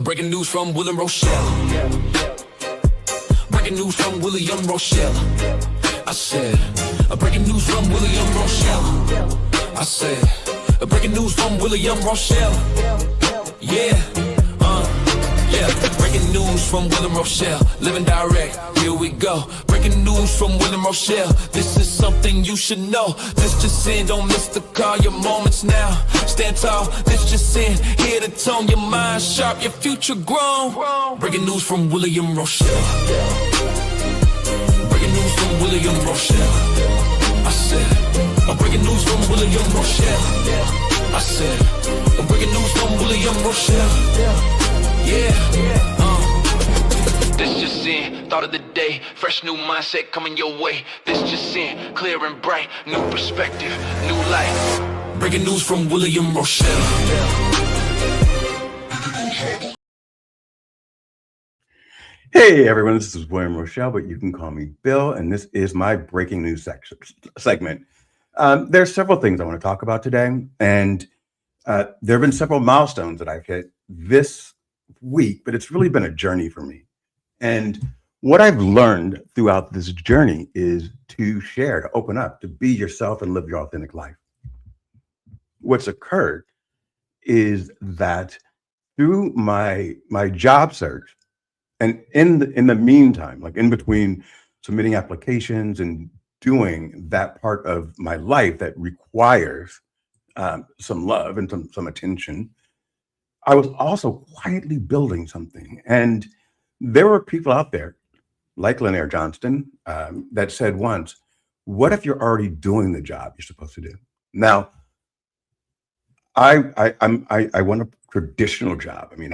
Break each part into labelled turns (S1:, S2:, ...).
S1: Breaking news from William Rochelle. Breaking news from William Rochelle. I said, breaking news from William Rochelle. I said, breaking news from William Rochelle. Yeah, yeah. Breaking news from William Rochelle. Living direct, here we go. Breaking news from William Rochelle. This is something you should know. This just in, don't miss the call. Your moments now. Stand tall, this just in. Hear the tone, your mind sharp, your future grown. Breaking news from William Rochelle. Breaking news from William Rochelle. I said, breaking news from William Rochelle. I said, breaking news from William Rochelle. Yeah, This just in, thought of the day. Fresh new mindset coming your way. This just in, clear and bright. New perspective, new life. Breaking news from William Rochelle.
S2: Hey everyone, this is William Rochelle, but you can call me Bill, and this is my breaking news segment. There's several things I want to talk about today, and there have been several milestones that I've hit this week, but it's really been a journey for me. And what I've learned throughout this journey is to share, to open up, to be yourself and live your authentic life. What's occurred is that through my job search, and in the meantime, like in between submitting applications and doing that part of my life that requires some love and some attention, I was also quietly building something. And there were people out there like Lanier Johnston that said once, what if you're already doing the job you're supposed to do? Now, I want a traditional job. I mean,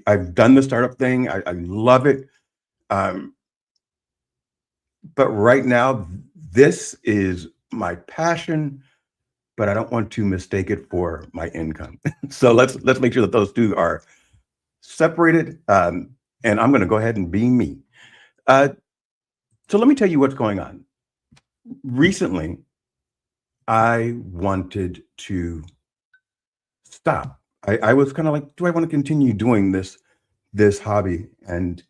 S2: I've done the startup thing. I love it. But right now, this is my passion, but I don't want to mistake it for my income. So let's make sure that those two are separated. And I'm going to go ahead and be me. So let me tell you what's going on. Recently, I wanted to stop. I was kind of like, do I want to continue doing this hobby and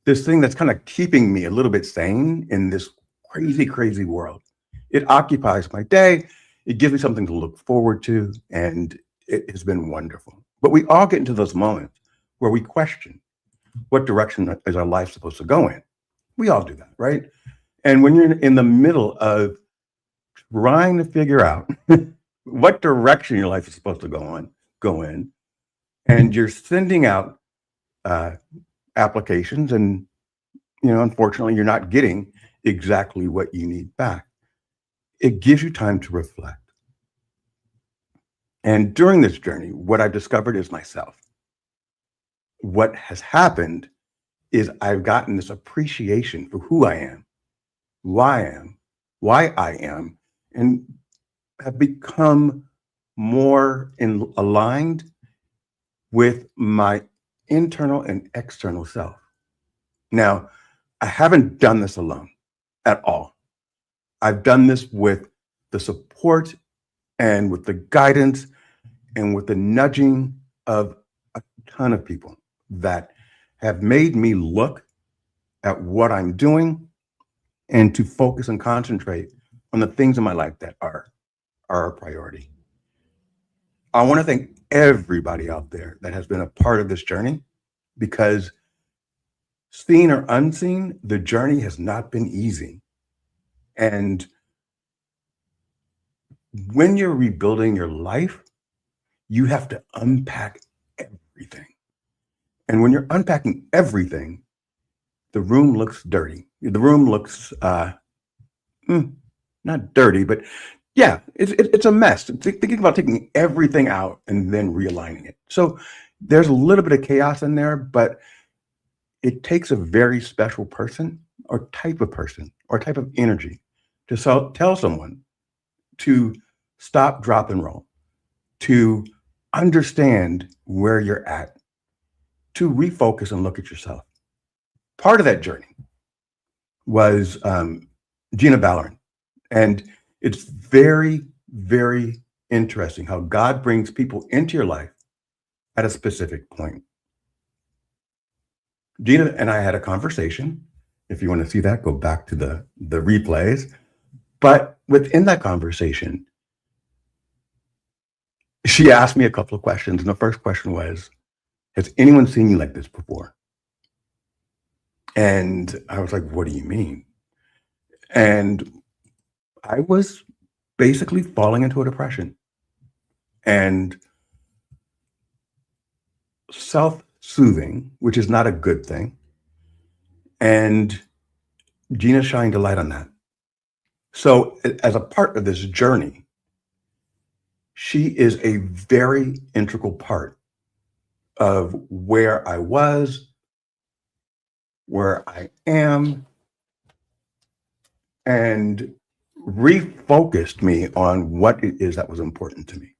S2: this thing that's kind of keeping me a little bit sane in this crazy world? It occupies my day. It gives me something to look forward to, and it has been wonderful. But we all get into those moments where we question, what direction is our life supposed to go in? We all do that, right? And when you're in the middle of trying to figure out what direction your life is supposed to go in, and you're sending out applications, and unfortunately, you're not getting exactly what you need back. It gives you time to reflect. And during this journey, what I've discovered is myself. What has happened is I've gotten this appreciation for who I am, why I am, and have become more aligned with my internal and external self. Now, I haven't done this alone at all. I've done this with the support and with the guidance and with the nudging of a ton of people that have made me look at what I'm doing and to focus and concentrate on the things in my life that are a priority. I want to thank everybody out there that has been a part of this journey, because seen or unseen, the journey has not been easy. And when you're rebuilding your life, you have to unpack everything. And when you're unpacking everything, the room looks dirty. The room looks not dirty, but yeah, it's a mess. Thinking about taking everything out and then realigning it. So there's a little bit of chaos in there, but it takes a very special person or type of person or type of energy to tell someone to stop, drop, and roll, to understand where you're at, to refocus and look at yourself. Part of that journey was Gina Ballerin. And it's very, very interesting how God brings people into your life at a specific point. Gina and I had a conversation. If you want to see that, go back to the replays. But within that conversation, she asked me a couple of questions. And the first question was, has anyone seen you like this before? And I was like, what do you mean? And I was basically falling into a depression and self-soothing, which is not a good thing. And Gina shined a light on that. So as a part of this journey, she is a very integral part of where I was, where I am, and refocused me on what it is that was important to me.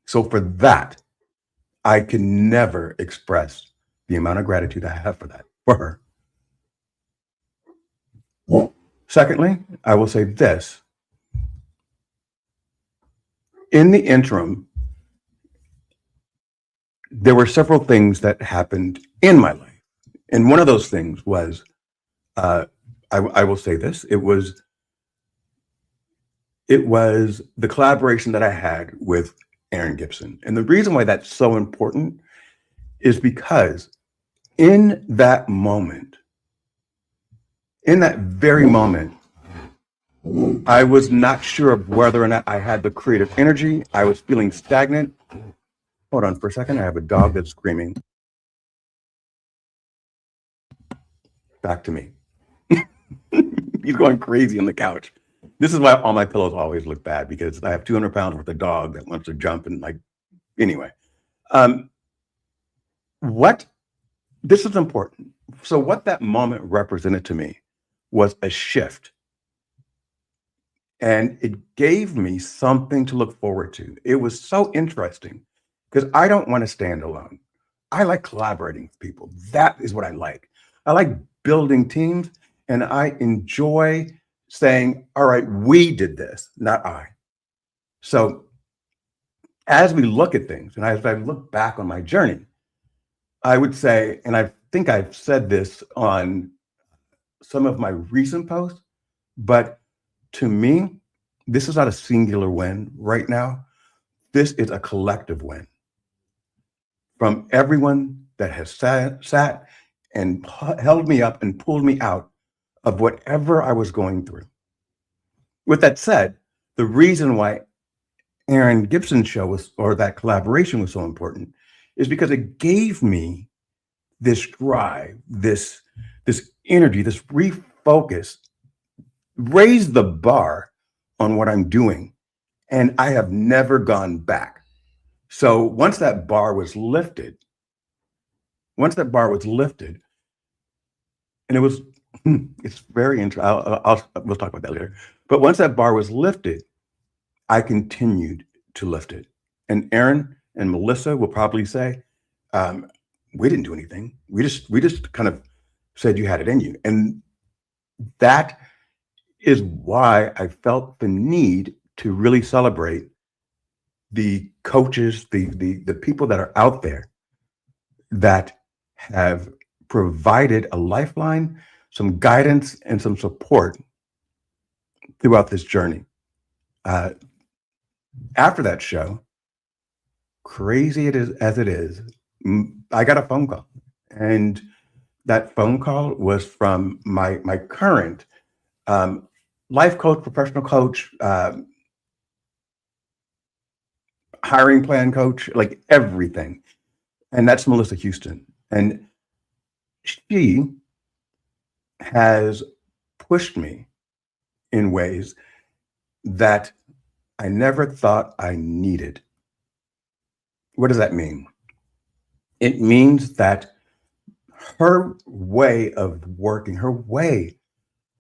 S2: So for that, I can never express the amount of gratitude I have for that, for her. Secondly, I will say this. In the interim, there were several things that happened in my life. And one of those things was, I will say this, it was the collaboration that I had with Aaron Gibson. And the reason why that's so important is because in that moment, in that very moment, I was not sure of whether or not I had the creative energy. I was feeling stagnant. Hold on for a second. I have a dog that's screaming. Back to me. He's going crazy on the couch. This is why all my pillows always look bad, because I have 200 pounds worth of dog that wants to jump and anyway. This is important. So what that moment represented to me was a shift. And it gave me something to look forward to. It was so interesting because I don't want to stand alone. I like collaborating with people. That is what I like. I like building teams, and I enjoy saying, all right, we did this, not I. So as we look at things, and as I look back on my journey, I would say, and I think I've said this on some of my recent posts, but to me, this is not a singular win right now. This is a collective win from everyone that has sat and held me up and pulled me out of whatever I was going through. With that said, the reason why Aaron Gibson's show or that collaboration was so important is because it gave me this drive, this energy, this refocus, raised the bar on what I'm doing, and I have never gone back. So once that bar was lifted, and it was, it's very interesting. We'll talk about that later. But once that bar was lifted, I continued to lift it. And Aaron and Melissa will probably say, we didn't do anything. We just kind of said you had it in you. And that is why I felt the need to really celebrate the coaches, the people that are out there that have provided a lifeline, some guidance, and some support throughout this journey. After that show, crazy as it is, I got a phone call, and that phone call was from my current life coach, professional coach, hiring plan coach, like everything. And that's Melissa Houston. And she has pushed me in ways that I never thought I needed. What does that mean? It means that her way of working, her way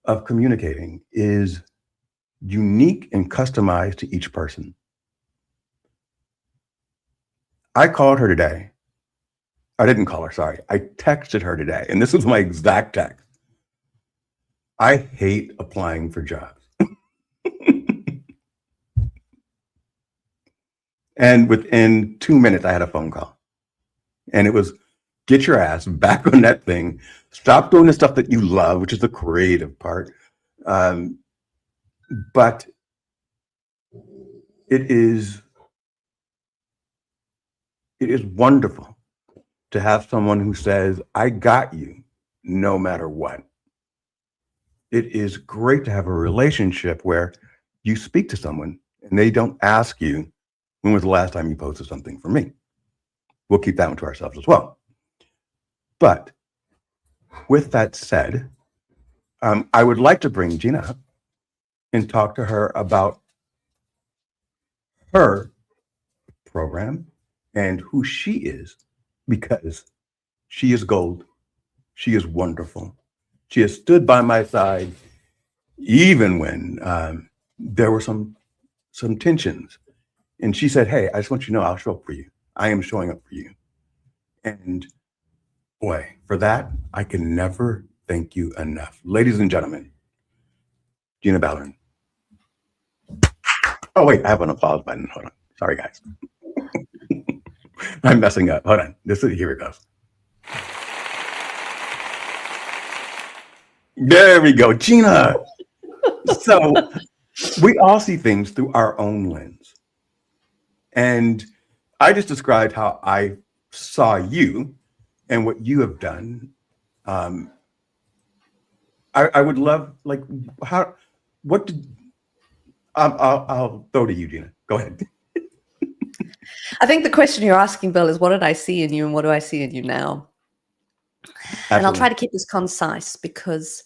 S2: of communicating is unique and customized to each person. I called her today. I didn't call her, sorry. I texted her today, and this was my exact text. I hate applying for jobs. And within 2 minutes, I had a phone call. And it was get your ass back on that thing. Stop doing the stuff that you love, which is the creative part. But it is wonderful to have someone who says, I got you no matter what. It is great to have a relationship where you speak to someone and they don't ask you, when was the last time you posted something for me? We'll keep that one to ourselves as well. But with that said, I would like to bring Gina up and talk to her about her program and who she is, because she is gold. She is wonderful. She has stood by my side even when there were some tensions. And she said, hey, I just want you to know I'll show up for you. I am showing up for you. And boy, for that, I can never thank you enough. Ladies and gentlemen, Gina Ballerin. Oh, wait, I have an applause button. Hold on. Sorry, guys. I'm messing up. Hold on. Here it goes. There we go. Gina. So we all see things through our own lens. And I just described how I saw you and what you have done. I would love, like, I'll throw to you, Gina. Go ahead.
S3: I think the question you're asking, Bill, is what did I see in you and what do I see in you now? Absolutely. And I'll try to keep this concise, because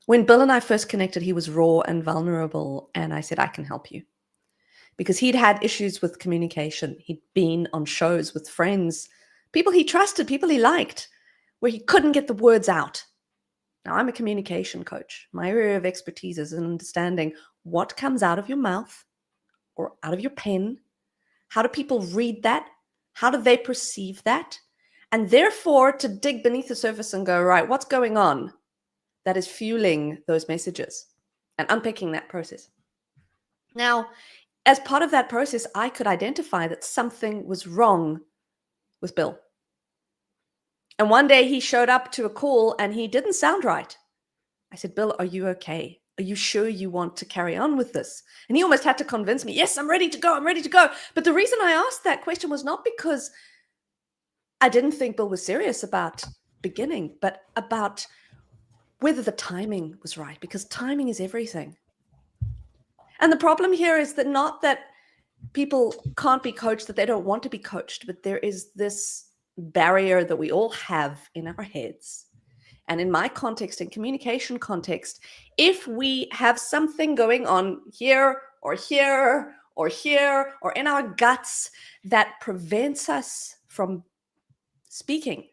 S3: when Bill and I first connected, he was raw and vulnerable. And I said, I can help you. Because he'd had issues with communication. He'd been on shows with friends, people he trusted, people he liked, where he couldn't get the words out. Now, I'm a communication coach. My area of expertise is in understanding what comes out of your mouth or out of your pen. How do people read that? How do they perceive that? And therefore, to dig beneath the surface and go, right, what's going on that is fueling those messages, and unpicking that process. Now, as part of that process, I could identify that something was wrong with Bill. And one day he showed up to a call and he didn't sound right. I said, Bill, are you okay? Are you sure you want to carry on with this? And he almost had to convince me, yes, I'm ready to go. I'm ready to go. But the reason I asked that question was not because I didn't think Bill was serious about beginning, but about whether the timing was right, because timing is everything. And the problem here is that not that people can't be coached, that they don't want to be coached, but there is this barrier that we all have in our heads. And in my context, in communication context, if we have something going on here or here or here or in our guts that prevents us from speaking,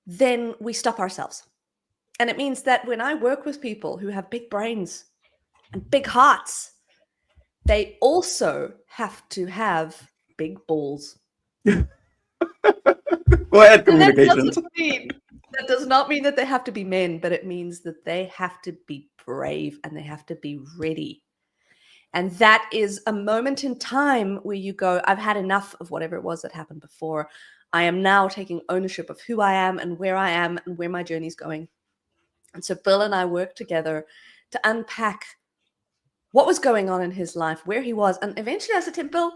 S3: then we stop ourselves. And it means that when I work with people who have big brains and big hearts, they also have to have big balls.
S2: Go ahead, communications.
S3: That does not mean that they have to be men, but it means that they have to be brave and they have to be ready. And that is a moment in time where you go, I've had enough of whatever it was that happened before. I am now taking ownership of who I am and where my journey's going. And so Bill and I worked together to unpack what was going on in his life, where he was. And eventually I said to him, Bill,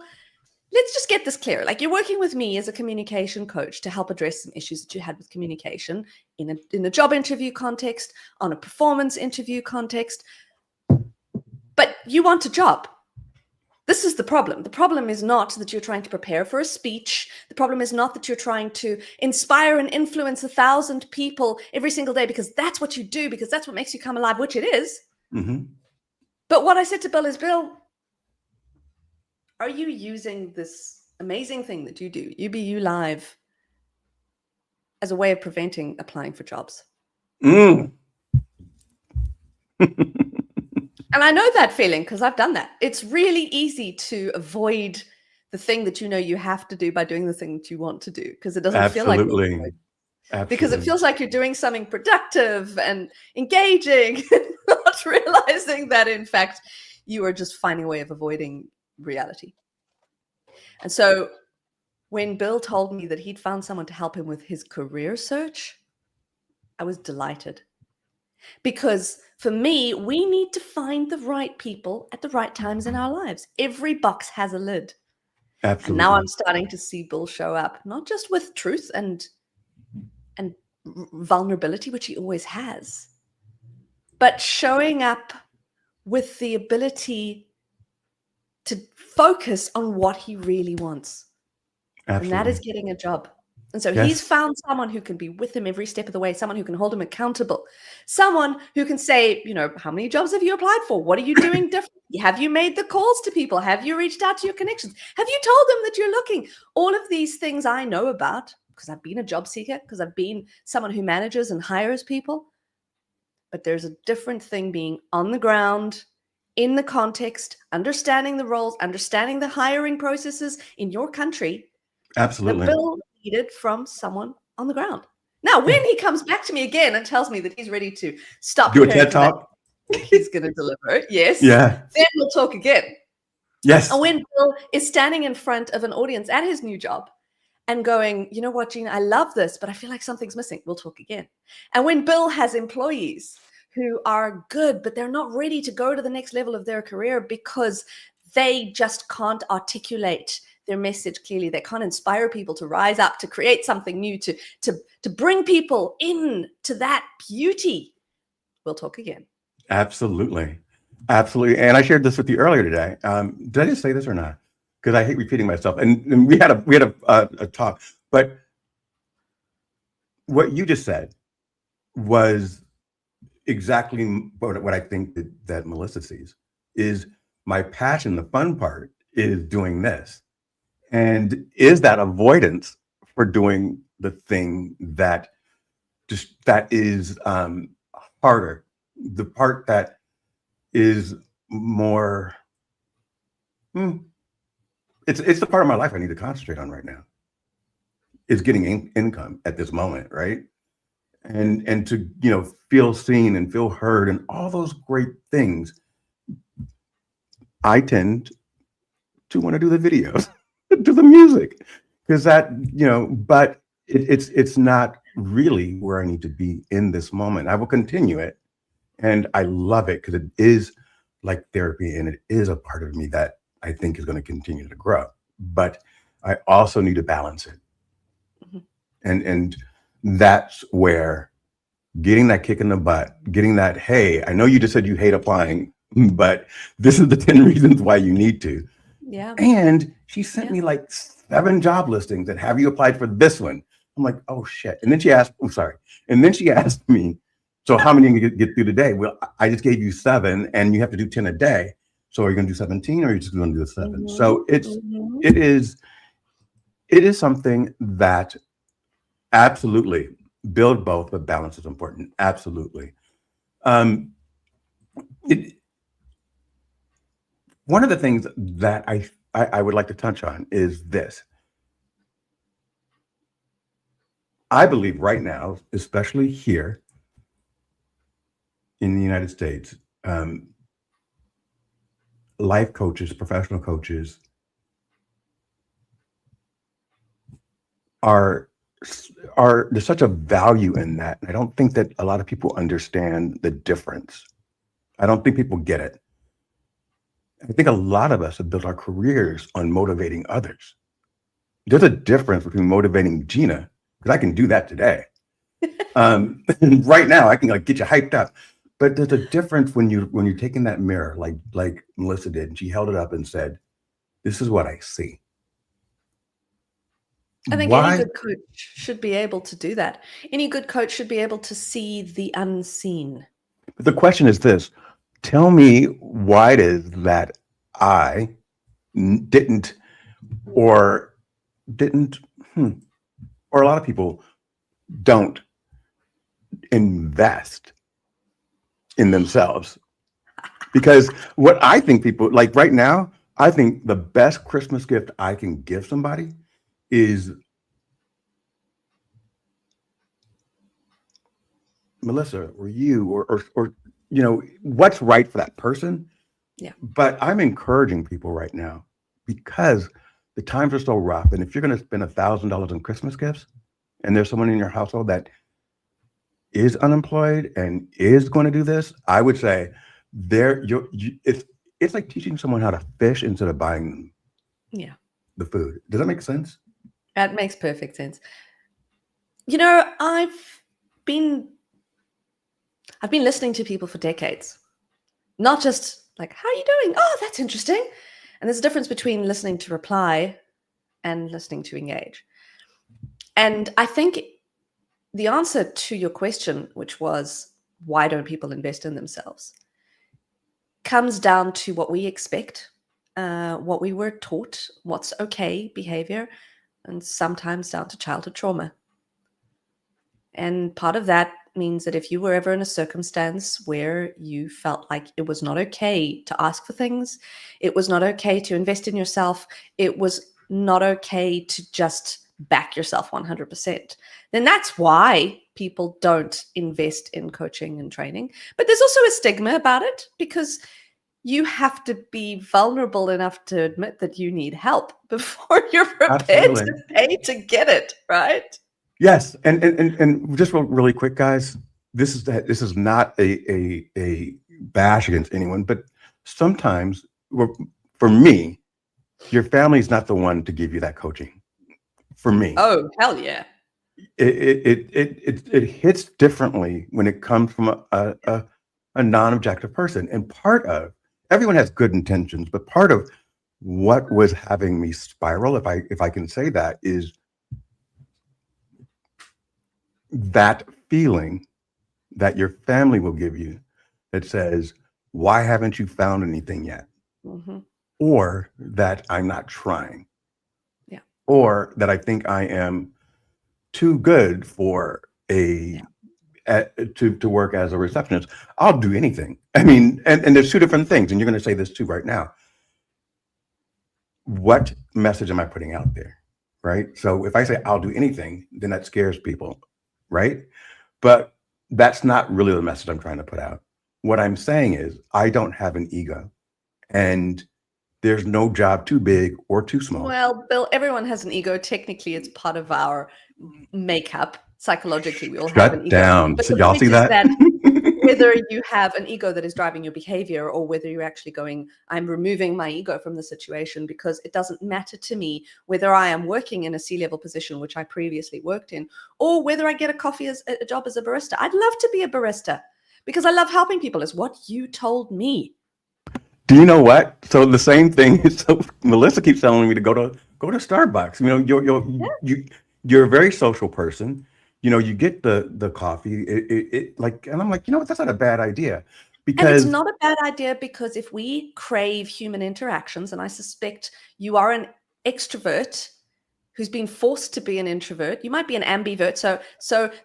S3: let's just get this clear. Like, you're working with me as a communication coach to help address some issues that you had with communication in a job interview context, on a performance interview context. But you want a job. This is the problem. The problem is not that you're trying to prepare for a speech. The problem is not that you're trying to inspire and influence 1,000 people every single day, because that's what you do, because that's what makes you come alive, which it is. Mm-hmm. But what I said to Bill is, Bill, are you using this amazing thing that you do, UBU Live, as a way of preventing applying for jobs? Mm. And I know that feeling because I've done that. It's really easy to avoid the thing that you know you have to do by doing the thing that you want to do, because it doesn't feel like it. Because it feels like you're doing something productive and engaging, not realizing that, in fact, you are just finding a way of avoiding reality. And so when Bill told me that he'd found someone to help him with his career search, I was delighted. Because for me, we need to find the right people at the right times in our lives. Every box has a lid. And now
S2: Absolutely.
S3: I'm starting to see Bill show up, not just with truth and vulnerability, which he always has, but showing up with the ability to focus on what he really wants. And that is
S2: Absolutely.
S3: getting a job. And so he's
S2: Yes.
S3: found someone who can be with him every step of the way, someone who can hold him accountable, someone who can say, how many jobs have you applied for? What are you doing differently? Have you made the calls to people? Have you reached out to your connections? Have you told them that you're looking? All of these things I know about because I've been a job seeker, because I've been someone who manages and hires people. But there's a different thing being on the ground, in the context, understanding the roles, understanding the hiring processes in your country.
S2: Absolutely.
S3: The bill needed from someone on the ground. Now, when he comes back to me again and tells me that he's ready to stop
S2: Do a
S3: preparing
S2: TED
S3: for that,
S2: talk.
S3: he's going to deliver it. Yes.
S2: Yeah.
S3: Then we'll talk again.
S2: Yes.
S3: And when Bill is standing in front of an audience at his new job and going, you know what, Gina, I love this, but I feel like something's missing. We'll talk again. And when Bill has employees who are good, but they're not ready to go to the next level of their career because they just can't articulate their message clearly. They can't inspire people to rise up, to create something new, to bring people into that beauty. We'll talk again.
S2: Absolutely. Absolutely. And I shared this with you earlier today. Did I just say this or not? Because I hate repeating myself. And we had a talk, but what you just said was exactly what I think that Melissa sees is my passion. The fun part is doing this. And is that avoidance for doing the thing that is harder, the part that is more, it's the part of my life I need to concentrate on right now, is getting income at this moment, right? And to, feel seen and feel heard and all those great things. I tend to want to do the videos, do the music, because that, but it's not really where I need to be in this moment. I will continue it. And I love it because it is like therapy and it is a part of me that I think is going to continue to grow. But I also need to balance it. Mm-hmm. And that's where getting that kick in the butt, getting that, hey, I know you just said you hate applying, but this is the 10 reasons why you need to.
S3: Yeah.
S2: And she sent me like 7 job listings that have you applied for this one? I'm like, oh shit. And then she asked, And then she asked me, so how many you get through today? Well, I just gave you 7 and you have to do 10 a day. So are you going to do 17 or are you just going to do the 7? Mm-hmm. So it is something that absolutely build both, but balance is important. Absolutely. One of the things that I would like to touch on is this. I believe right now, especially here in the United States, life coaches, professional coaches there's such a value in that. I don't think that a lot of people understand the difference. I don't think people get it. I think a lot of us have built our careers on motivating others. There's a difference between motivating Gina, because I can do that today. Right now, I can get you hyped up. But there's a difference when you're taking that mirror, like Melissa did, and she held it up and said, "This is what I see."
S3: I think any good coach should be able to do that. Any good coach should be able to see the unseen.
S2: The question is this: tell me why it is that I didn't, or a lot of people don't invest in themselves. Because what I think people like right now, I think the best Christmas gift I can give somebody is Melissa or you or what's right for that person.
S3: Yeah.
S2: But I'm encouraging people right now because the times are so rough. And if you're going to spend $1,000 on Christmas gifts and there's someone in your household that is unemployed and is going to do this, I would say it's like teaching someone how to fish instead of buying them the food. Does that make sense?
S3: That makes perfect sense. You know, I've been listening to people for decades, not just like, how are you doing? Oh, that's interesting. And there's a difference between listening to reply and listening to engage. And I think the answer to your question, which was, why don't people invest in themselves, comes down to what we expect, what we were taught, what's okay behavior, and sometimes down to childhood trauma. And part of that means that if you were ever in a circumstance where you felt like it was not okay to ask for things, it was not okay to invest in yourself, it was not okay to just back yourself 100%, then that's why people don't invest in coaching and training. But there's also a stigma about it, because you have to be vulnerable enough to admit that you need help before you're prepared to pay to get it, right?
S2: Yes, and just really quick, guys. This is not a bash against anyone, but sometimes, for me, your family is not the one to give you that coaching. For me,
S3: oh hell yeah,
S2: it hits differently when it comes from a non-objective person, and everyone has good intentions, but part of what was having me spiral, if I can say that, is that feeling that your family will give you that says, why haven't you found anything yet?
S3: Mm-hmm.
S2: Or that I'm not trying.
S3: Yeah.
S2: Or that I think I am too good for to work as a receptionist. I'll do anything. I mean, and there's two different things, and you're going to say this too right now. What message am I putting out there? Right? So if I say I'll do anything, then that scares people. Right? But that's not really the message I'm trying to put out. What I'm saying is I don't have an ego, and there's no job too big or too small.
S3: Well, Bill, everyone has an ego. Technically, it's part of our makeup. Psychologically, we all have an ego.
S2: Down.
S3: But
S2: So y'all see that?
S3: Whether you have an ego that is driving your behavior, or whether you're actually going, I'm removing my ego from the situation, because it doesn't matter to me whether I am working in a C-level position, which I previously worked in, or whether I get a job as a barista. I'd love to be a barista because I love helping people, is what you told me.
S2: Do you know what? So the same thing. So Melissa keeps telling me to go to Starbucks. You know, you're a very social person. You know, you get the coffee. And I'm like, you know what? That's not a bad idea.
S3: And it's not a bad idea, because if we crave human interactions, and I suspect you are an extrovert who's been forced to be an introvert, you might be an ambivert. So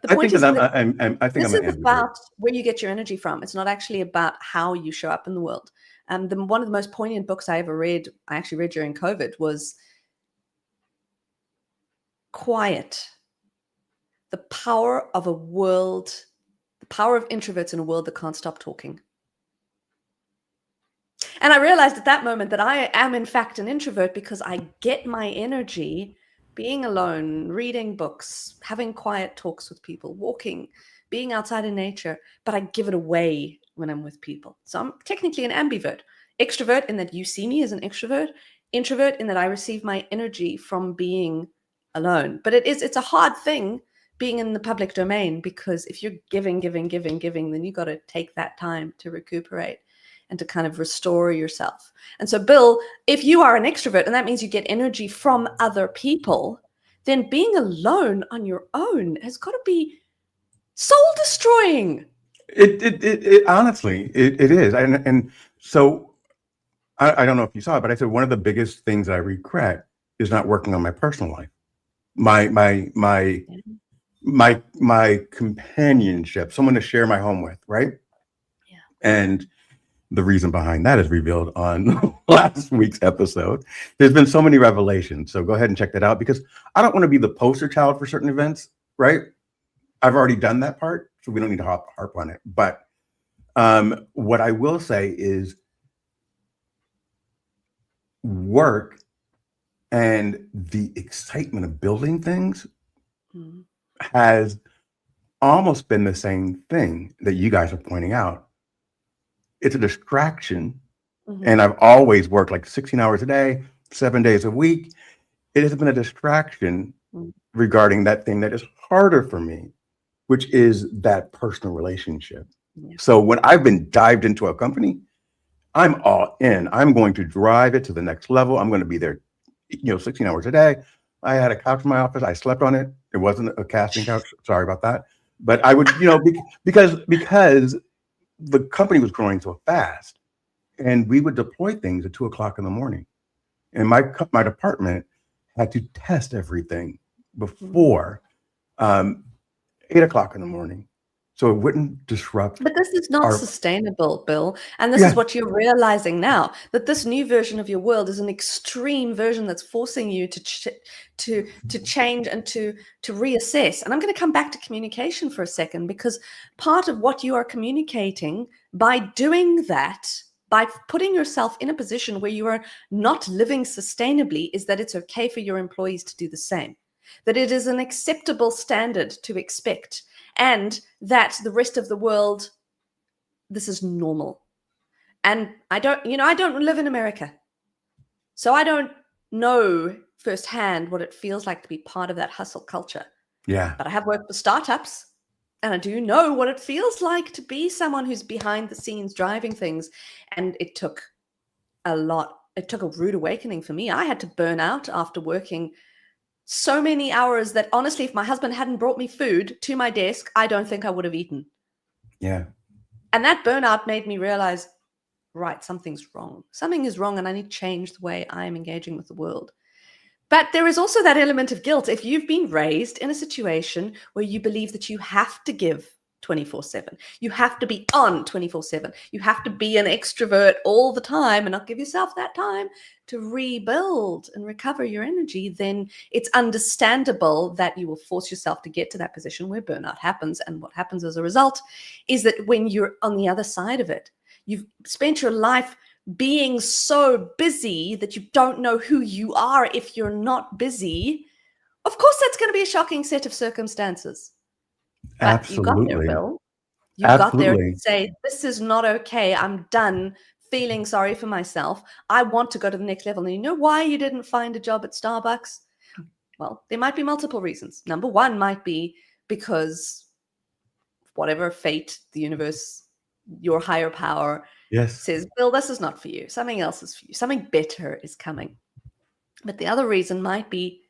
S3: the point is, this is about where you get your energy from. It's not actually about how you show up in the world. One of the most poignant books I ever read, I actually read during COVID, was Quiet. The power of introverts in a world that can't stop talking. And I realized at that moment that I am in fact an introvert, because I get my energy being alone, reading books, having quiet talks with people, walking, being outside in nature, but I give it away when I'm with people. So I'm technically an ambivert. Extrovert in that you see me as an extrovert, introvert in that I receive my energy from being alone. But it's a hard thing being in the public domain, because if you're giving, then you got to take that time to recuperate and to kind of restore yourself. And so, Bill, if you are an extrovert, and that means you get energy from other people, then being alone on your own has got to be soul destroying.
S2: It honestly, it is. And so I don't know if you saw it, but I said one of the biggest things I regret is not working on my personal life. My companionship, someone to share my home with, right?
S3: Yeah.
S2: And the reason behind that is revealed on last week's episode. There's been so many revelations, so go ahead and check that out, because I don't want to be the poster child for certain events, right? I've already done that part, so we don't need to harp on it. But what I will say is, work And the excitement of building things
S3: Mm.
S2: has almost been the same thing that you guys are pointing out. It's a distraction.
S3: Mhm.
S2: And I've always worked like 16 hours a day, 7 days a week. It has been a distraction
S3: Mm.
S2: regarding that thing that is harder for me, which is that personal relationship.
S3: Yeah.
S2: So when I've been dived into a company, I'm all in. I'm going to drive it to the next level. I'm going to be there, 16 hours a day. I had a couch in my office. I slept on it. It wasn't a casting couch. Sorry about that. But I would, because the company was growing so fast, and we would deploy things at 2 o'clock in the morning, and my department had to test everything before 8 o'clock in the morning, so it wouldn't disrupt
S3: But this is not
S2: our.
S3: sustainable, Bill. And this is
S2: Yeah,
S3: what you're realizing now, that this new version of your world is an extreme version that's forcing you to change and to reassess. And I'm going to come back to communication for a second, because part of what you are communicating by doing that, by putting yourself in a position where you are not living sustainably, is that it's okay for your employees to do the same, that it is an acceptable standard to expect, and that the rest of the world, this is normal. And I don't live in America, so I don't know firsthand what it feels like to be part of that hustle culture.
S2: yeah,
S3: But I have worked for startups, and I do know what it feels like to be someone who's behind the scenes driving things. And it took a rude awakening for me. I had to burn out after working so many hours that, honestly, if my husband hadn't brought me food to my desk, I don't think I would have eaten.
S2: yeah,
S3: And that burnout made me realize, right, something's wrong. Something is wrong, and I need to change the way I am engaging with the world. But there is also that element of guilt. If you've been raised in a situation where you believe that you have to give 24/7, you have to be on 24/7, you have to be an extrovert all the time and not give yourself that time to rebuild and recover your energy, then it's understandable that you will force yourself to get to that position where burnout happens. And what happens as a result is that when you're on the other side of it, you've spent your life being so busy that you don't know who you are if you're not busy. Of course, that's going to be a shocking set of circumstances. But you got there,
S2: absolutely,
S3: Bill. You got there to
S2: absolutely.
S3: say, this is not okay. I'm done feeling sorry for myself. I want to go to the next level. And you know why you didn't find a job at Starbucks? Well, there might be multiple reasons. Number one might be because whatever fate, the universe, your higher power
S2: Yes,
S3: says, Bill, this is not for you. Something else is for you. Something better is coming. But the other reason might be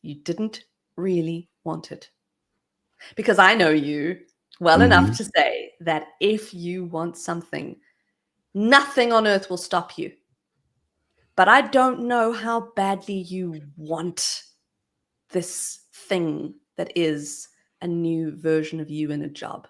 S3: you didn't really want it. Because I know you well enough to say that if you want something, nothing on earth will stop you. But I don't know how badly you want this thing that is a new version of you in a job.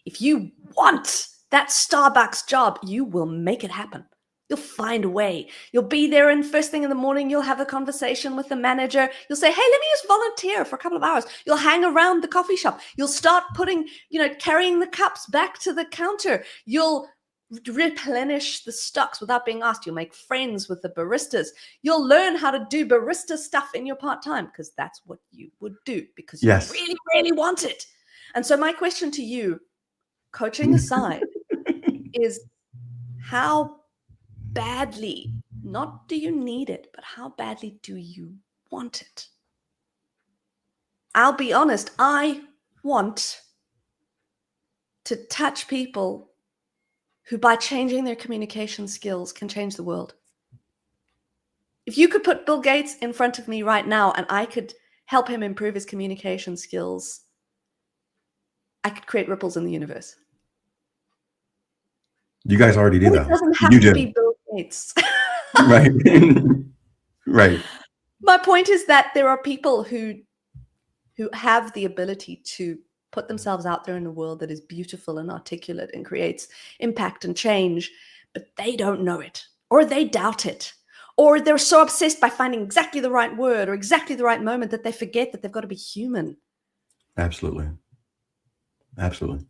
S3: If you want that Starbucks job, you will make it happen. You'll find a way. You'll be there, and first thing in the morning, you'll have a conversation with the manager. You'll say, hey, let me just volunteer for a couple of hours. You'll hang around the coffee shop. You'll start carrying the cups back to the counter. You'll replenish the stocks without being asked. You'll make friends with the baristas. You'll learn how to do barista stuff in your part-time, because that's what you would do, because you
S2: yes.
S3: really, really want it. And so my question to you, coaching aside, is how badly, not do you need it, but how badly do you want it? I'll be honest, I want to touch people who, by changing their communication skills, can change the world. If you could put Bill Gates in front of me right now and I could help him improve his communication skills, I could create ripples in the universe.
S2: You guys already do
S3: And it
S2: that.
S3: doesn't have
S2: You
S3: to
S2: do.
S3: be Bill Gates.
S2: Right. Right.
S3: My point is that there are people who have the ability to put themselves out there in a world that is beautiful and articulate and creates impact and change, but they don't know it, or they doubt it, or they're so obsessed by finding exactly the right word or exactly the right moment that they forget that they've got to be human.
S2: Absolutely. Absolutely.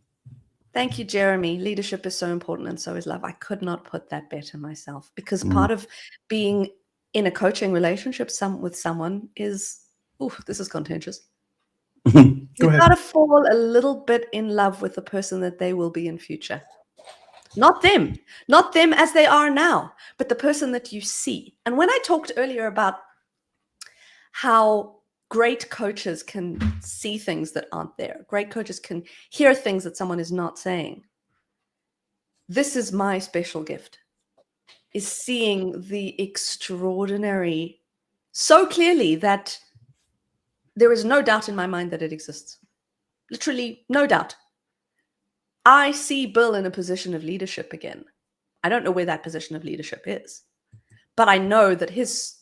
S3: Thank you, Jeremy. Leadership is so important, and so is love. I could not put that better myself, because part of being in a coaching relationship with someone is, this is contentious.
S2: Go
S3: You've
S2: ahead.
S3: got to fall a little bit in love with the person that they will be in future. Not them as they are now, but the person that you see. And when I talked earlier about how great coaches can see things that aren't there, great coaches can hear things that someone is not saying. This is my special gift, is seeing the extraordinary so clearly that there is no doubt in my mind that it exists. Literally no doubt. I see Bill in a position of leadership again. I don't know where that position of leadership is, but I know that his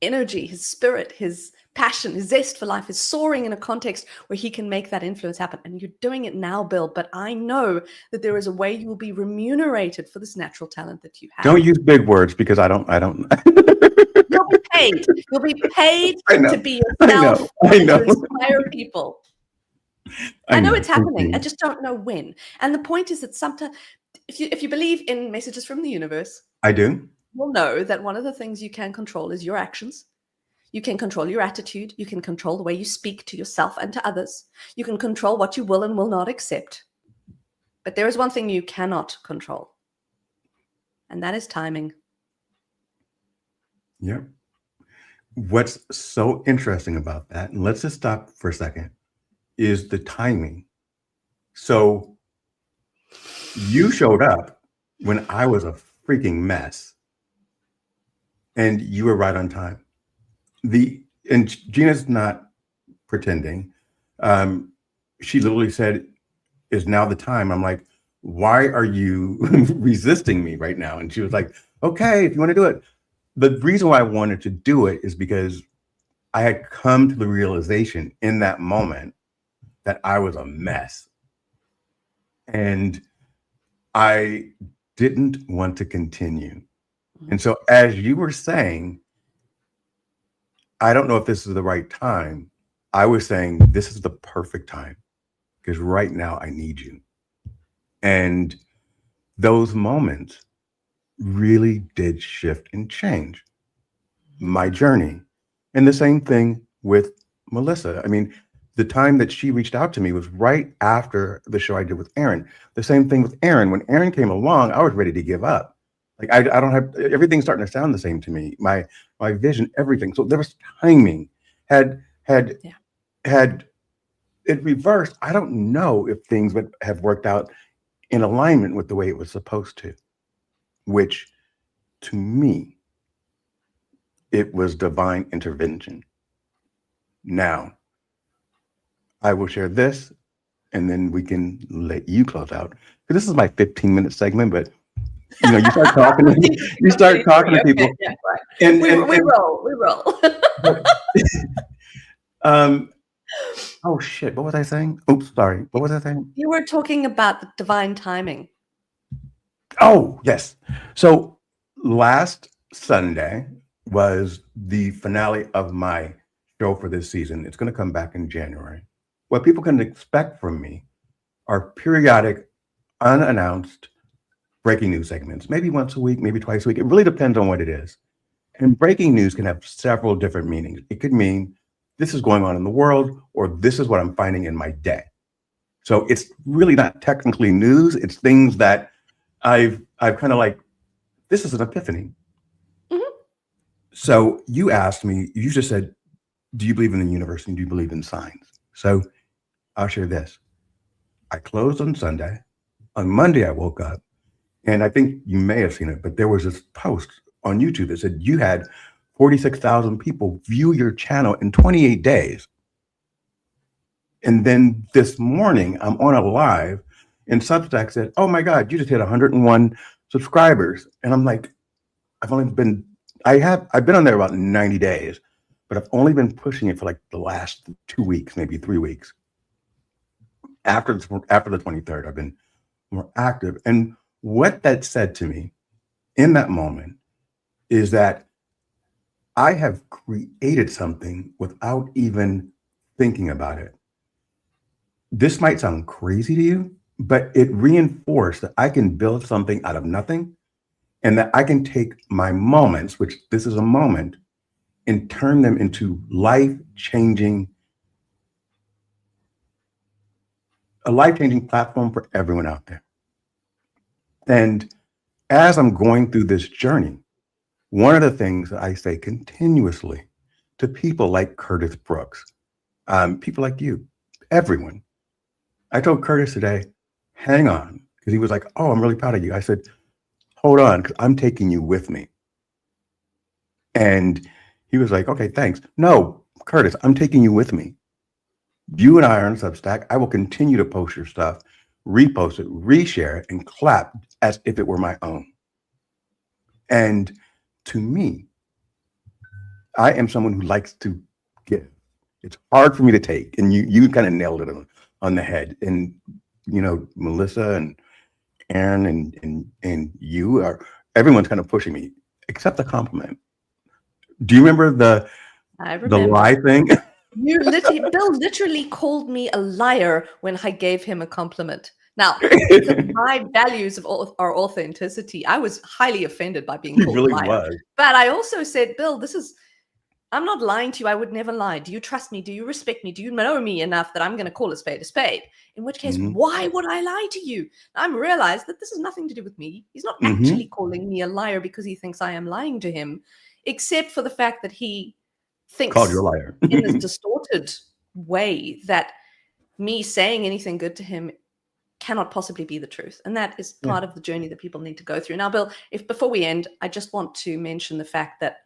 S3: energy, his spirit, his passion, his zest for life is soaring in a context where he can make that influence happen. And you're doing it now, Bill, but I know that there is a way you will be remunerated for this natural talent that you have.
S2: Don't use big words because I don't.
S3: You'll be paid. You'll be paid to be yourself
S2: I know.
S3: to inspire people. I know it's happening. I just don't know when. And the point is that sometimes, if you believe in messages from the universe,
S2: I do.
S3: You'll know that one of the things you can control is your actions. You can control your attitude. You can control the way you speak to yourself and to others. You can control what you will and will not accept. But there is one thing you cannot control, and that is timing.
S2: Yep. What's so interesting about that, and let's just stop for a second, is the timing. So you showed up when I was a freaking mess, and you were right on time. And Gina's not pretending. She literally said, "Is now the time?" I'm like, "Why are you resisting me right now?" And she was like, "Okay, if you want to do it." The reason why I wanted to do it is because I had come to the realization in that moment that I was a mess. And I didn't want to continue. And so as you were saying, I don't know if this is the right time. I was saying, this is the perfect time because right now I need you. And those moments really did shift and change my journey. And the same thing with Melissa. I mean, the time that she reached out to me was right after the show I did with Aaron. The same thing with Aaron. When Aaron came along, I was ready to give up. Like I don't have everything's starting to sound the same to me. My vision, everything. So there was timing. Had it reversed, I don't know if things would have worked out in alignment with the way it was supposed to, which to me, it was divine intervention. Now, I will share this and then we can let you close out. This is my 15-minute segment, but you know, you start talking to people.
S3: Yeah, right.
S2: And
S3: we roll.
S2: Oh shit, what was I saying? Oops, sorry. What was I saying?
S3: You were talking about the divine timing.
S2: Oh, yes. So last Sunday was the finale of my show for this season. It's going to come back in January. What people can expect from me are periodic, unannounced breaking news segments, maybe once a week, maybe twice a week. It really depends on what it is. And breaking news can have several different meanings. It could mean this is going on in the world, or this is what I'm finding in my day. So it's really not technically news. It's things that I've kind of like, this is an epiphany.
S3: Mm-hmm.
S2: So you asked me, you just said, do you believe in the universe and do you believe in signs? So I'll share this. I closed on Sunday. On Monday, I woke up, and I think you may have seen it, but there was this post on YouTube that said you had 46,000 people view your channel in 28 days. And then this morning, I'm on a live, and Substack said, oh my God, you just hit 101 subscribers. And I'm like, I've been on there about 90 days, but I've only been pushing it for like the last 2 weeks, maybe 3 weeks. After the 23rd, I've been more active. And what that said to me in that moment is that I have created something without even thinking about it. This might sound crazy to you, but it reinforced that I can build something out of nothing and that I can take my moments, which this is a moment, and turn them into a life-changing platform for everyone out there. And as I'm going through this journey, one of the things that I say continuously to people like Curtis Brooks, people like you, everyone. I told Curtis today, hang on, because he was like, oh, I'm really proud of you. I said, hold on, because I'm taking you with me. And he was like, okay, thanks. No, Curtis, I'm taking you with me. You and I are on Substack. I will continue to post your stuff, repost it, reshare it, and clap as if it were my own. And to me, I am someone who likes to give. It's hard for me to take. And you kind of nailed it on the head. And, you know, Melissa and Aaron and you are, everyone's kind of pushing me, except the compliment. Do you remember the lie thing?
S3: Bill literally called me a liar when I gave him a compliment. Now, my values are authenticity. I was highly offended by being called a liar. Was. But I also said, Bill, I'm not lying to you. I would never lie. Do you trust me? Do you respect me? Do you know me enough that I'm going to call a spade a spade? In which case, why would I lie to you? I'm realized that this has nothing to do with me. He's not actually calling me a liar because he thinks I am lying to him, except for the fact that he thinks
S2: called you a liar
S3: in this distorted way that me saying anything good to him cannot possibly be the truth. And that is part of the journey that people need to go through. Now, Bill, before we end, I just want to mention the fact that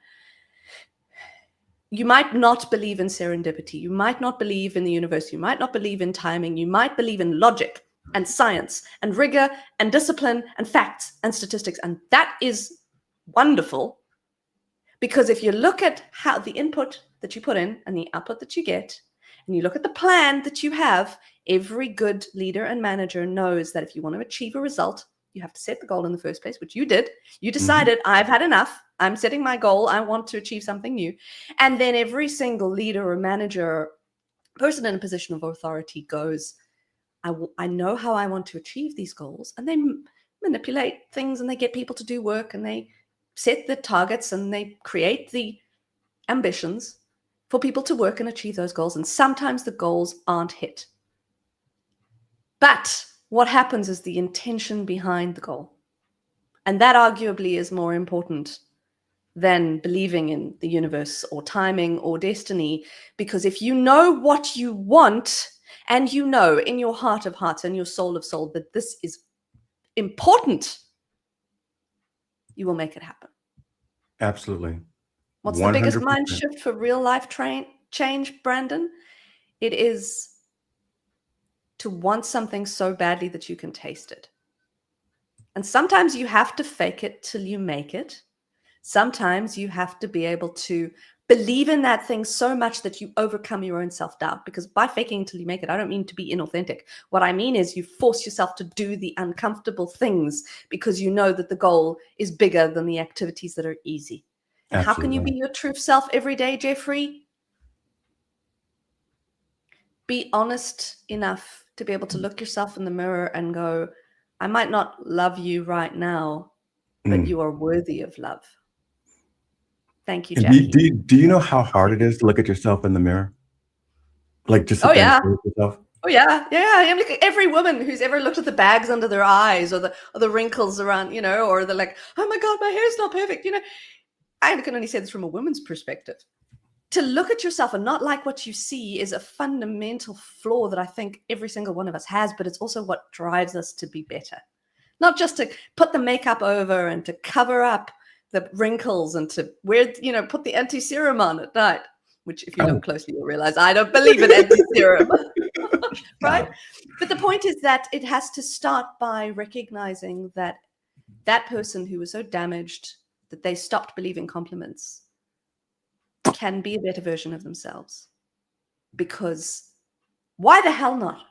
S3: you might not believe in serendipity. You might not believe in the universe. You might not believe in timing. You might believe in logic and science and rigor and discipline and facts and statistics. And that is wonderful, because if you look at how the input that you put in and the output that you get, and you look at the plan that you have, every good leader and manager knows that if you want to achieve a result, you have to set the goal in the first place, which you did. You decided, I've had enough. I'm setting my goal. I want to achieve something new. And then every single leader or manager, person in a position of authority goes, I know how I want to achieve these goals. And they manipulate things, and they get people to do work, and they set the targets, and they create the ambitions for people to work and achieve those goals. And sometimes the goals aren't hit. But what happens is the intention behind the goal. And that arguably is more important than believing in the universe or timing or destiny. Because if you know what you want, and you know in your heart of hearts and your soul of soul that this is important, you will make it happen.
S2: Absolutely.
S3: What's 100%. The biggest mind shift for real life change, Brandon? It is to want something so badly that you can taste it. And sometimes you have to fake it till you make it. Sometimes you have to be able to believe in that thing so much that you overcome your own self-doubt. Because by faking until you make it, I don't mean to be inauthentic. What I mean is you force yourself to do the uncomfortable things because you know that the goal is bigger than the activities that are easy. And how can you be your true self every day, Jeffrey? Be honest enough to be able to look yourself in the mirror and go, I might not love you right now, but you are worthy of love. Thank you, Jackie.
S2: Do you know how hard it is to look at yourself in the mirror? Like just sit there and stare at yourself?
S3: Oh yeah. I'm like every woman who's ever looked at the bags under their eyes or the wrinkles around, or they're like, oh my God, my hair's not perfect. I can only say this from a woman's perspective. To look at yourself and not like what you see is a fundamental flaw that I think every single one of us has, but it's also what drives us to be better. Not just to put the makeup over and to cover up the wrinkles and to wear, put the anti-serum on at night, which if you look closely, you'll realize I don't believe in anti-serum, right? But the point is that it has to start by recognizing that that person who was so damaged that they stopped believing compliments can be a better version of themselves. Because why the hell not?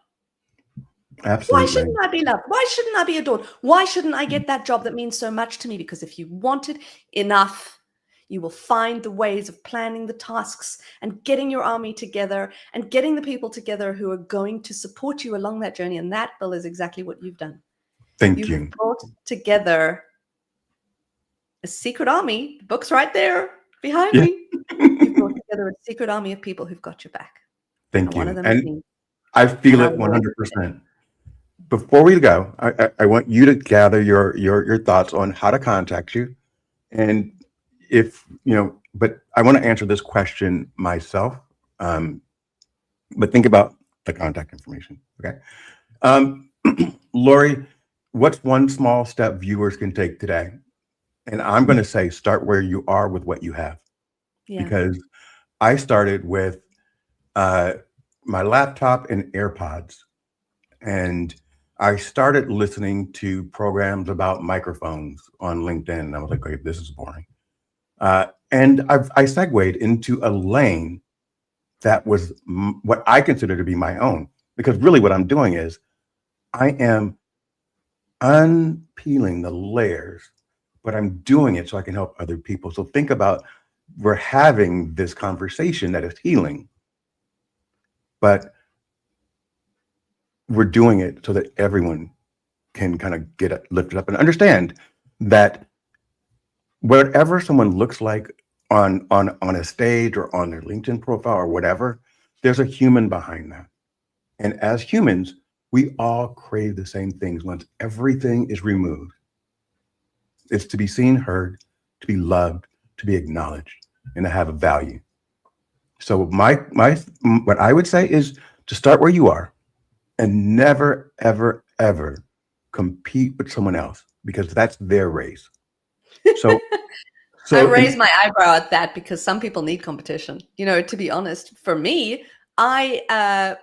S2: Absolutely.
S3: Why shouldn't I be loved? Why shouldn't I be adored? Why shouldn't I get that job that means so much to me? Because if you want it enough, you will find the ways of planning the tasks and getting your army together and getting the people together who are going to support you along that journey. And that, Bill, is exactly what you've done.
S2: Thank you.
S3: You've brought together a secret army. The book's right there behind
S2: Yeah.
S3: me. You've brought together a secret army of people who've got your back.
S2: Thank
S3: And
S2: you.
S3: one of them is me.
S2: I feel
S3: And
S2: it
S3: I will.
S2: 100%. Before we go, I want you to gather your thoughts on how to contact you, and if but I want to answer this question myself. But think about the contact information. Okay, Lori, what's one small step viewers can take today? And I'm going to say start where you are with what you have, because I started with my laptop and AirPods, and I started listening to programs about microphones on LinkedIn. And I was like, "Great, this is boring." And I segued into a lane that was what I consider to be my own, because really what I'm doing is I am unpeeling the layers, but I'm doing it so I can help other people. So think about, we're having this conversation that is healing, but we're doing it so that everyone can kind of get lifted up and understand that whatever someone looks like on a stage or on their LinkedIn profile or whatever, there's a human behind that. And as humans, we all crave the same things once everything is removed. It's to be seen, heard, to be loved, to be acknowledged, and to have a value. So what I would say is to start where you are and never, ever, ever compete with someone else, because that's their race. So
S3: I raise my eyebrow at that, because some people need competition. To be honest, for me, I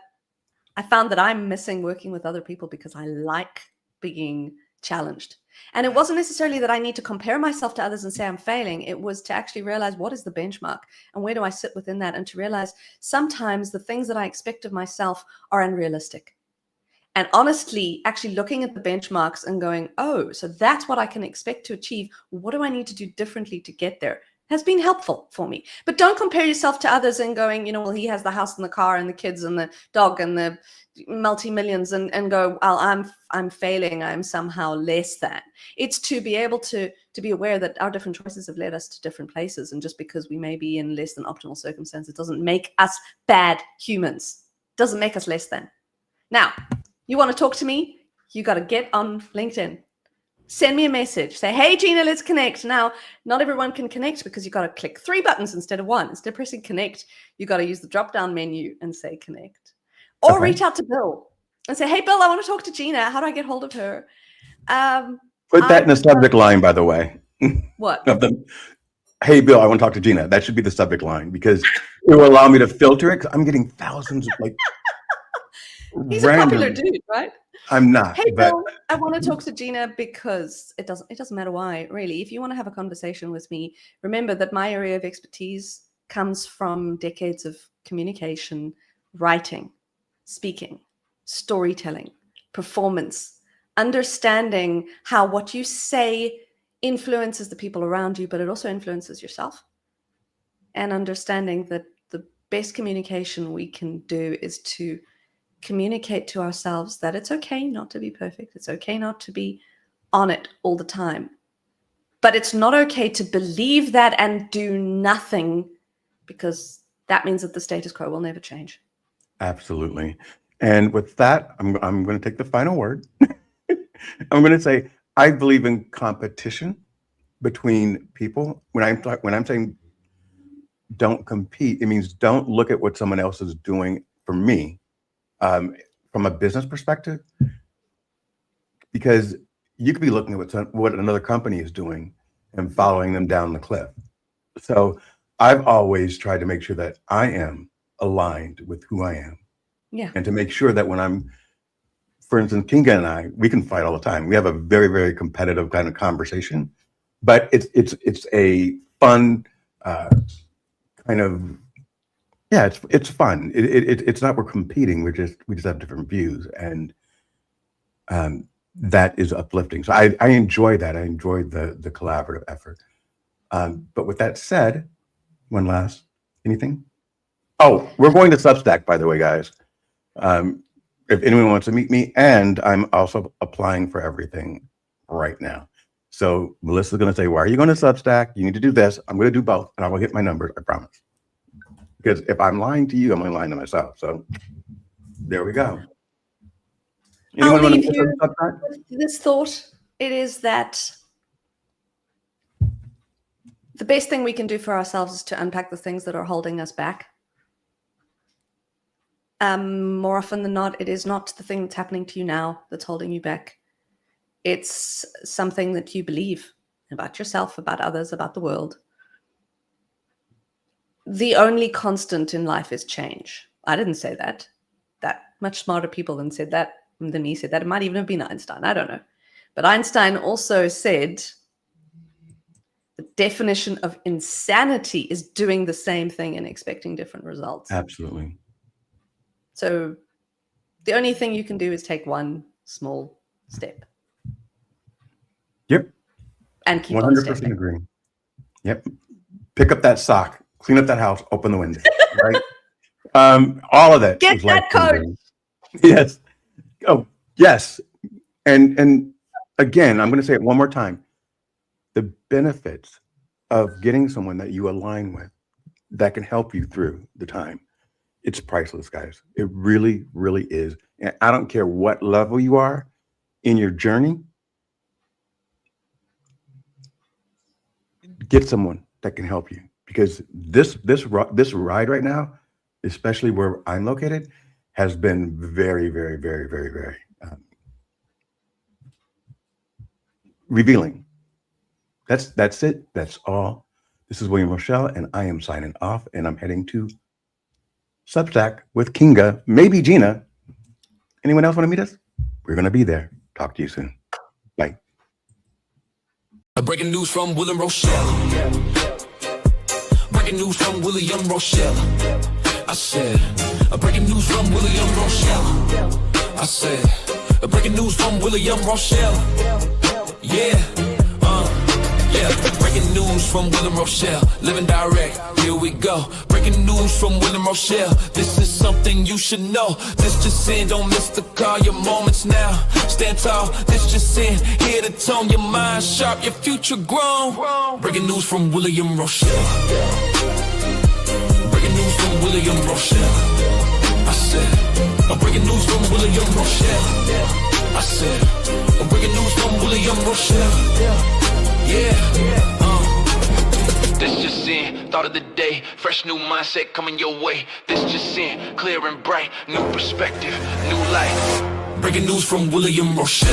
S3: found that I'm missing working with other people because I like being challenged. And it wasn't necessarily that I need to compare myself to others and say I'm failing. It was to actually realize, what is the benchmark and where do I sit within that? And to realize sometimes the things that I expect of myself are unrealistic. And honestly, actually looking at the benchmarks and going, oh, so that's what I can expect to achieve. What do I need to do differently to get there? Has been helpful for me. But don't compare yourself to others and going, well, he has the house and the car and the kids and the dog and the multi-millions, and go, well, I'm failing. I'm somehow less than. It's to be able to be aware that our different choices have led us to different places. And just because we may be in less than optimal circumstances doesn't make us bad humans. Doesn't make us less than. Now, you want to talk to me? You got to get on LinkedIn. Send me a message. Say, hey, Gina, let's connect. Now, not everyone can connect because you got to click 3 buttons instead of 1. Instead of pressing connect, you got to use the drop-down menu and say connect. Or reach out to Bill and say, hey, Bill, I want to talk to Gina. How do I get hold of her?
S2: Put that in the subject line, by the way.
S3: What?
S2: Hey, Bill, I want to talk to Gina. That should be the subject line, because it will allow me to filter it. 'Cause I'm getting thousands of
S3: He's a popular dude, right?
S2: I'm not.
S3: Hey, Bill, I want to talk to Gina because it doesn't matter why, really. If you want to have a conversation with me, remember that my area of expertise comes from decades of communication, writing, speaking, storytelling, performance, understanding how what you say influences the people around you, but it also influences yourself. And understanding that the best communication we can do is to communicate to ourselves that it's okay not to be perfect. It's okay not to be on it all the time. But it's not okay to believe that and do nothing, because that means that the status quo will never change.
S2: Absolutely. And with that, I'm going to take the final word. I'm going to say, I believe in competition between people. When I'm saying don't compete, it means don't look at what someone else is doing for me. From a business perspective, because you could be looking at what another company is doing and following them down the cliff. So I've always tried to make sure that I am aligned with who I am.
S3: Yeah.
S2: And to make sure that when for instance, Kinga and I, we can fight all the time. We have a very, very competitive kind of conversation, but it's a fun kind of, yeah, it's fun. It's not we're competing. We just have different views, and that is uplifting. So I enjoy that. I enjoy the collaborative effort. But with that said, anything? Oh, we're going to Substack, by the way, guys. If anyone wants to meet me, and I'm also applying for everything right now. So Melissa's going to say, why are you going to Substack? You need to do this. I'm going to do both, and I will get my numbers, I promise. Because if I'm lying to you, I'm only lying to myself. So there we go.
S3: I'll leave you with this thought. It is that the best thing we can do for ourselves is to unpack the things that are holding us back. More often than not, it is not the thing that's happening to you now that's holding you back. It's something that you believe about yourself, about others, about the world. The only constant in life is change. I didn't say that. That much smarter people than me said that. It might even have been Einstein. I don't know. But Einstein also said the definition of insanity is doing the same thing and expecting different results.
S2: Absolutely.
S3: So the only thing you can do is take one small step.
S2: Yep.
S3: And keep
S2: 100% agree. Yep. Pick up that sock, clean up that house, open the window. Right. All of that.
S3: Get that coat.
S2: Yes. Oh, yes. And again, I'm going to say it one more time. The benefits of getting someone that you align with that can help you through the time, it's priceless, guys. It really, really is. And I don't care what level you are in your journey. Get someone that can help you, because this ride right now, especially where I'm located, has been very, very, very, very, very revealing. That's it. That's all. This is William Rochelle, and I am signing off, and I'm heading to Substack with Kinga, maybe Gina. Anyone else want to meet us? We're going to be there. Talk to you soon. Bye.
S1: Breaking news from William Rochelle. Breaking news from William Rochelle. I said, breaking news from William Rochelle. I said, breaking news from William Rochelle. Yeah, breaking news from William Rochelle. Living direct, here we go. Breaking news from William Rochelle. This is something you should know. This just in, don't miss the call, your moments now. Stand tall, this just in. Hear the tone, your mind sharp, your future grown. Breaking news from William Rochelle. Breaking news from William Rochelle. I said, breaking news from William Rochelle. I said, breaking news from William Rochelle. Yeah, this just in, thought of the day, fresh new mindset coming your way. This just in, clear and bright, new perspective, new light. Breaking news from William Rochelle.